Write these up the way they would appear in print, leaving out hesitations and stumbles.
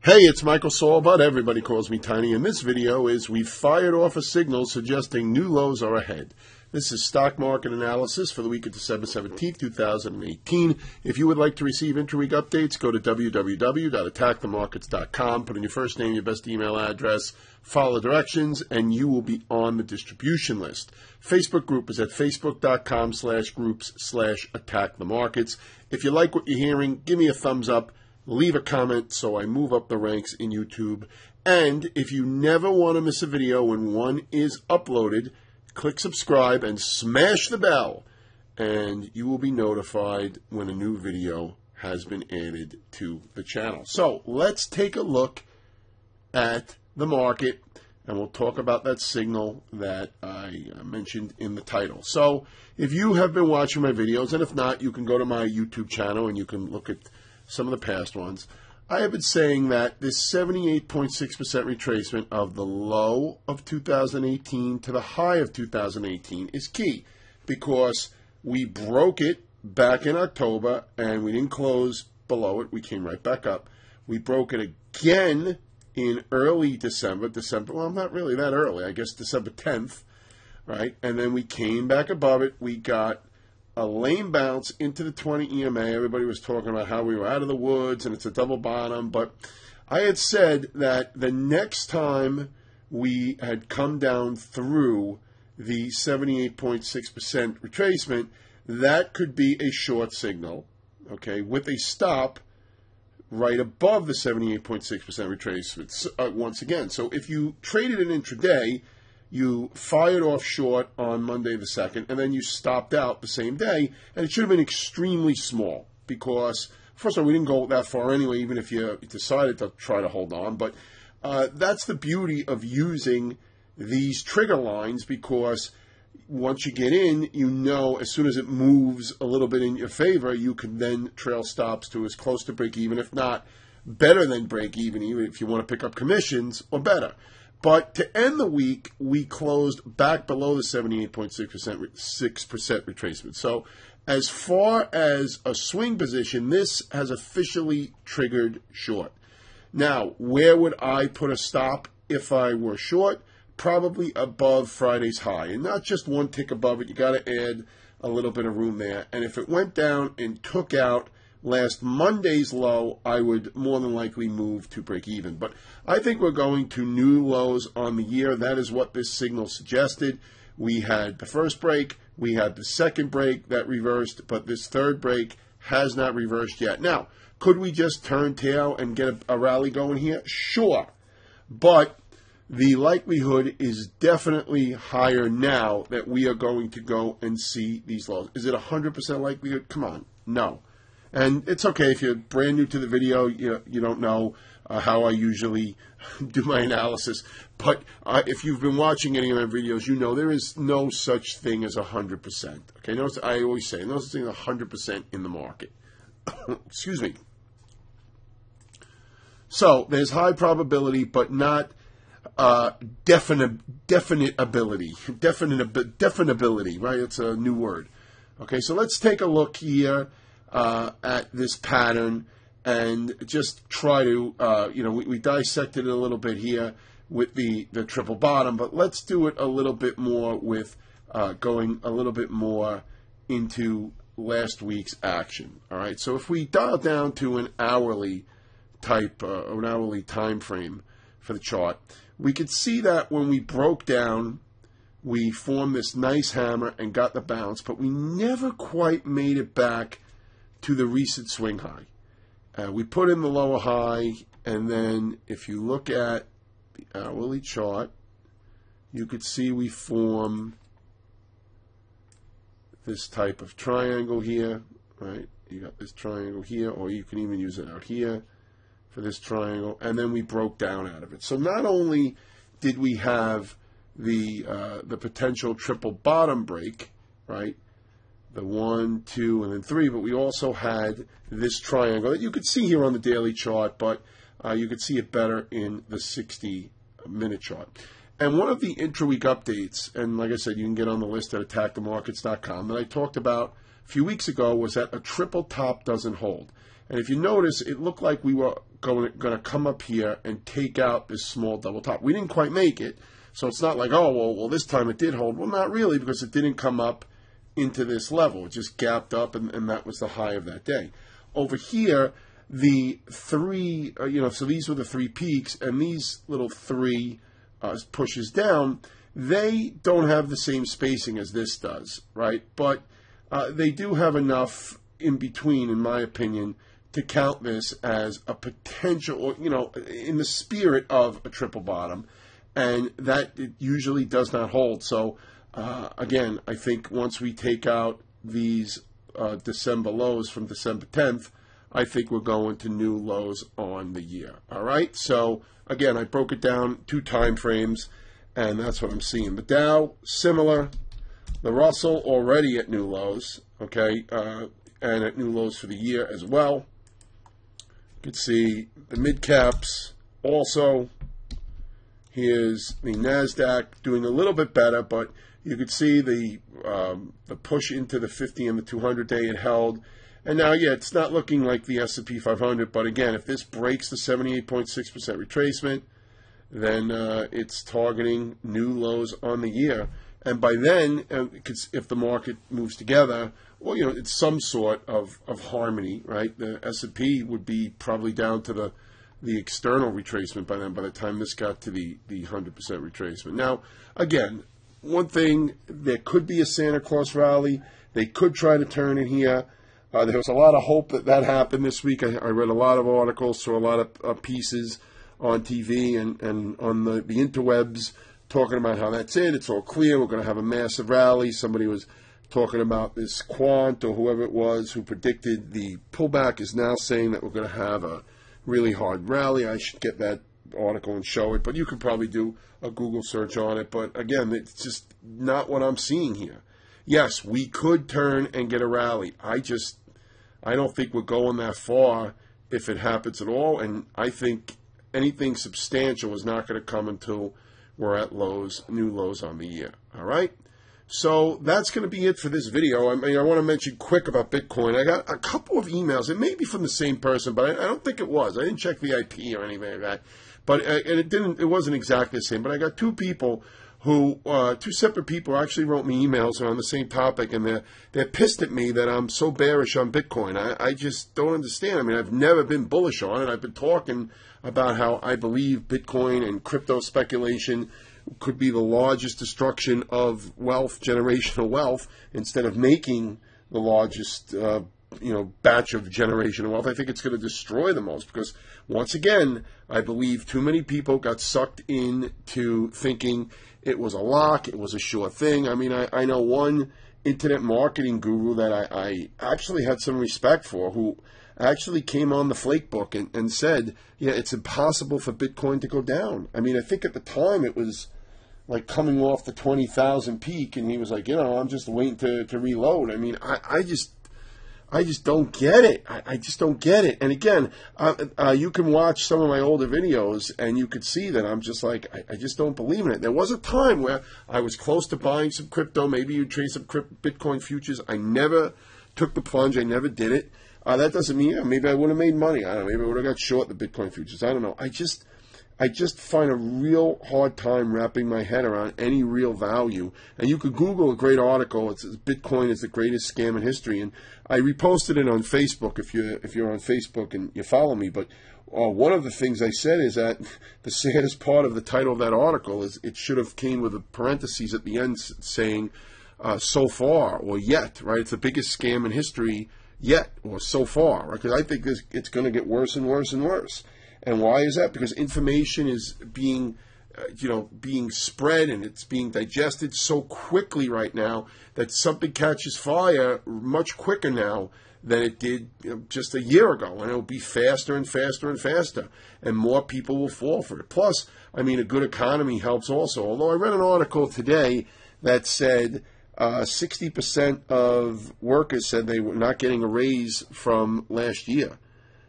Hey, it's Michael Saul, but everybody calls me Tiny. And this video is we fired off a signal suggesting new lows are ahead. This is stock market analysis for the week of December 17th, 2018. If you would like to receive intra-week updates, go to www.attackthemarkets.com, put in your first name, your best email address, follow the directions, and you will be on the distribution list. Facebook group is at facebook.com/groups/attackthemarkets. If you like what you're hearing, give me a thumbs up. Leave a comment so I move up the ranks in YouTube. And if you never want to miss a video when one is uploaded, click subscribe and smash the bell, and you will be notified when a new video has been added to the channel. So let's take a look at the market, and we'll talk about that signal that I mentioned in the title. So if you have been watching my videos, and if not, you can go to my YouTube channel and you can look at some of the past ones. I have been saying that this 78.6% retracement of the low of 2018 to the high of 2018 is key, because we broke it back in October and we didn't close below it. We came right back up. We broke it again in early December, well, not really that early, I guess December 10th, right? And then we came back above it. We got a lame bounce into the 20 EMA. Everybody was talking about how we were out of the woods and it's a double bottom. But I had said that the next time we had come down through the 78.6% retracement, that could be a short signal, okay, with a stop right above the 78.6% retracement once again. So if you traded it intraday, you fired off short on Monday the 2nd, and then you stopped out the same day, and it should have been extremely small because, first of all, we didn't go that far anyway, even if you decided to try to hold on. But that's the beauty of using these trigger lines, because once you get in, you know as soon as it moves a little bit in your favor, you can then trail stops to as close to break even, if not better than break even if you want to pick up commissions, or better. But to end the week, we closed back below the 78.6% retracement. So as far as a swing position, this has officially triggered short. Now, where would I put a stop if I were short? Probably above Friday's high. And not just one tick above it. You got to add a little bit of room there. And if it went down and took out last Monday's low, I would more than likely move to break even. But I think we're going to new lows on the year. That is what this signal suggested. We had the first break, we had the second break that reversed, but this third break has not reversed yet. Now, could we just turn tail and get a rally going here? Sure. But the likelihood is definitely higher now that we are going to go and see these lows. Is it 100% likelihood? Come on. No. And it's okay if you're brand new to the video, you don't know how I usually do my analysis. But if you've been watching any of my videos, you know there is no such thing as 100%. Okay, I always say, no such thing as 100% in the market. Excuse me. So there's high probability, but not definitability. Definitability, right? It's a new word. Okay, so let's take a look here at this pattern and just try to, we dissected it a little bit here with the triple bottom, but let's do it a little bit more with going a little bit more into last week's action. All right, so if we dial down to an hourly type, an hourly time frame for the chart, we could see that when we broke down, we formed this nice hammer and got the bounce, but we never quite made it back to the recent swing high. We put in the lower high, and then if you look at the hourly chart, you could see we form this type of triangle here, right? You got this triangle here, or you can even use it out here for this triangle, and then we broke down out of it. So not only did we have the potential triple bottom break, right? The 1, 2, and then 3, but we also had this triangle that you could see here on the daily chart, but you could see it better in the 60-minute chart. And one of the intra-week updates, and like I said, you can get on the list at attackthemarkets.com, that I talked about a few weeks ago was that a triple top doesn't hold. And if you notice, it looked like we were going to come up here and take out this small double top. We didn't quite make it, so it's not like, oh, well, this time it did hold. Well, not really, because it didn't come up into this level. It just gapped up, and that was the high of that day. Over here, the three, so these were the three peaks, and these little three pushes down, they don't have the same spacing as this does, right? But they do have enough in between, in my opinion, to count this as a potential, in the spirit of a triple bottom, and that it usually does not hold. So, again, I think once we take out these December lows from December 10th, I think we're going to new lows on the year. All right? So, again, I broke it down 2 time frames, and that's what I'm seeing. The Dow, similar. The Russell, already at new lows, okay, and at new lows for the year as well. You can see the mid-caps also. Here's the NASDAQ doing a little bit better, but you could see the push into the 50 and the 200-day it held. And now, yeah, it's not looking like the S&P 500, but again, if this breaks the 78.6% retracement, then it's targeting new lows on the year. And by then, if the market moves together, well, it's some sort of harmony, right? The S&P would be probably down to the external retracement by then, by the time this got to the 100% retracement. Now, again, one thing, there could be a Santa Claus rally. They could try to turn it here. There was a lot of hope that happened this week. I read a lot of articles, saw a lot of pieces on TV and on the interwebs talking about how that's it. It's all clear. We're going to have a massive rally. Somebody was talking about this quant or whoever it was who predicted the pullback is now saying that we're going to have a really hard rally. I should get that article and show it, but you could probably do a Google search on it. But again, it's just not what I'm seeing here. Yes, we could turn and get a rally. I don't think we're going that far if it happens at all, and I think anything substantial is not going to come until we're at lows, new lows on the year. All right? So that's going to be it for this video. I want to mention quick about Bitcoin. I got a couple of emails. It may be from the same person, but I don't think it was. I didn't check the IP or anything like that. But it wasn't exactly the same. But I got 2 people who, 2 separate people actually wrote me emails on the same topic, and they're pissed at me that I'm so bearish on Bitcoin. I just don't understand. I mean, I've never been bullish on it. I've been talking about how I believe Bitcoin and crypto speculation could be the largest destruction of wealth, generational wealth, instead of making the largest, batch of generational wealth. I think it's going to destroy the most because, once again, I believe too many people got sucked into thinking it was a lock, it was a sure thing. I mean, I know one internet marketing guru that I actually had some respect for, who actually came on the Flake book and said, yeah, it's impossible for Bitcoin to go down. I mean, I think at the time it was like coming off the 20,000 peak, and he was like, I'm just waiting to reload. I mean, I just don't get it. I just don't get it. And again, you can watch some of my older videos, and you could see that I'm just like, I just don't believe in it. There was a time where I was close to buying some crypto. Maybe you trade some Bitcoin futures. I never took the plunge. I never did it. That doesn't mean, maybe I would have made money. I don't know. Maybe I would have got short the Bitcoin futures. I don't know. I just find a real hard time wrapping my head around any real value. And you could Google a great article. It says Bitcoin is the greatest scam in history. And I reposted it on Facebook if you're on Facebook and you follow me. But one of the things I said is that the saddest part of the title of that article is it should have came with a parentheses at the end saying so far or yet, right? It's the biggest scam in history yet or so far, right? Because I think it's going to get worse and worse and worse. And why is that? Because information is being spread and it's being digested so quickly right now that something catches fire much quicker now than it did just a year ago. And it'll be faster and faster and faster. And more people will fall for it. Plus, I mean, a good economy helps also. Although I read an article today that said 60% of workers said they were not getting a raise from last year,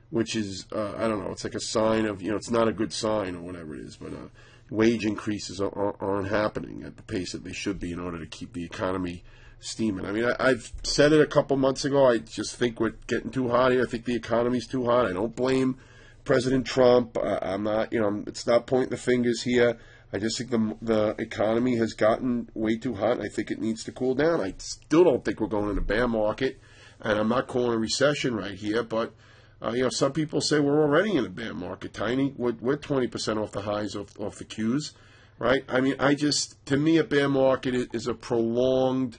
which is, I don't know, it's like a sign of, it's not a good sign or whatever it is, but wage increases aren't happening at the pace that they should be in order to keep the economy steaming. I mean, I've said it a couple months ago. I just think we're getting too hot here. I think the economy's too hot. I don't blame President Trump. I'm not, it's not pointing the fingers here. I just think the economy has gotten way too hot, and I think it needs to cool down. I still don't think we're going in a bear market, and I'm not calling a recession right here, but some people say we're already in a bear market, Tiny. We're 20% off the highs off the Qs, right? I mean, to me, a bear market is a prolonged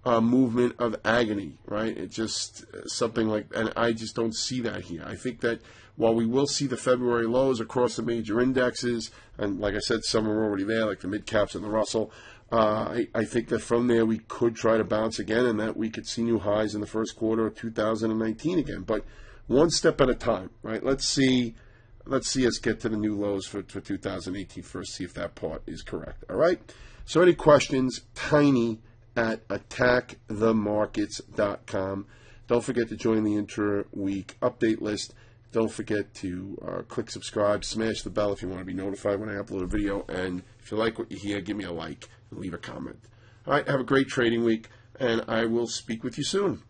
movement of agony, right? It's just something like, and I just don't see that here. I think that while we will see the February lows across the major indexes, and like I said, some are already there, like the mid caps and the Russell, I think that from there we could try to bounce again, and that we could see new highs in the first quarter of 2019 again. But one step at a time, right? Let's see us get to the new lows for 2018 first, see if that part is correct. All right? So any questions, Tiny at attackthemarkets.com. Don't forget to join the intra-week update list. Don't forget to click subscribe, smash the bell if you want to be notified when I upload a video. And if you like what you hear, give me a like and leave a comment. All right, have a great trading week, and I will speak with you soon.